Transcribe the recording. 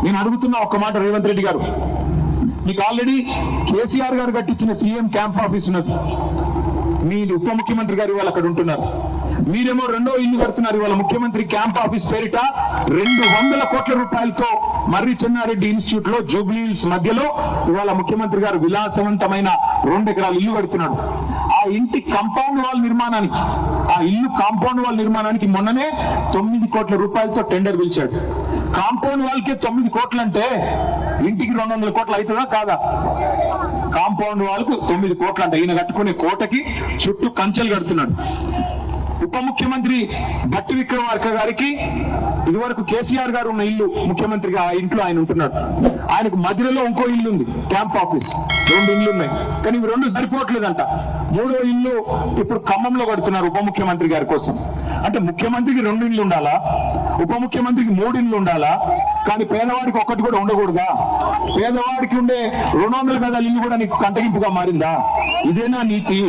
నేను అడుగుతున్నా ఒక్క మాట రేవంత్ రెడ్డి గారు, మీకు ఆల్రెడీ కేసీఆర్ గారు కట్టించిన సీఎం క్యాంప్ ఆఫీస్ ఉన్నది, మీ ఉప ముఖ్యమంత్రి గారు ఇవాళ అక్కడ ఉంటున్నారు, మీరేమో రెండో ఇల్లు కడుతున్నారు. ఇవాళ ముఖ్యమంత్రి క్యాంప్ ఆఫీస్ పేరిట 200 కోట్ల రూపాయలతో మర్రి చెన్నారెడ్డి ఇన్స్టిట్యూట్ లో జూబ్లీ హిల్స్ మధ్యలో ఇవాళ ముఖ్యమంత్రి గారు విలాసవంతమైన 2 ఎకరాల ఇల్లు కడుతున్నాడు. ఆ ఇంటి కాంపౌండ్ వాల్ నిర్మాణానికి, ఆ ఇల్లు కాంపౌండ్ వాల్ నిర్మాణానికి మొన్ననే 9 కోట్ల రూపాయలతో టెండర్ పిలిచాడు. కాంపౌండ్ వాల్ కే 9 కోట్లు అంటే ఇంటికి 200 కోట్లు అవుతుందా కాదా? కాంపౌండ్ వాల్ కు 9 కోట్లు అంటే ఈయన కట్టుకునే కోటకి చుట్టూ కంచెలు కడుతున్నాడు. ఉప ముఖ్యమంత్రి భట్టి విక్రమార్క గారికి ఇదివరకు కేసీఆర్ గారు ఉన్న ఇల్లు ముఖ్యమంత్రిగా ఆ ఇంట్లో ఆయన ఉంటున్నాడు. ఆయనకు మధ్యలో ఇంకో ఇల్లు ఉంది, క్యాంప్ ఆఫీస్. 2 ఇల్లు ఉన్నాయి, కానీ ఇవి 2 సరిపోవట్లేదంట. 3వ ఇల్లు ఇప్పుడు ఖమ్మంలో కడుతున్నారు ఉప ముఖ్యమంత్రి గారి కోసం. అంటే ముఖ్యమంత్రికి 2 ఇల్లు ఉండాలా, ఉప ముఖ్యమంత్రికి 3 ఇల్లు ఉండాలా, కానీ పేదవాడికి ఒక్కటి కూడా ఉండకూడదా? పేదవాడికి ఉండే 200 గజాల ఇల్లు కూడా నీకు కంటగింపుగా మారిందా? ఇదేనా నీతి?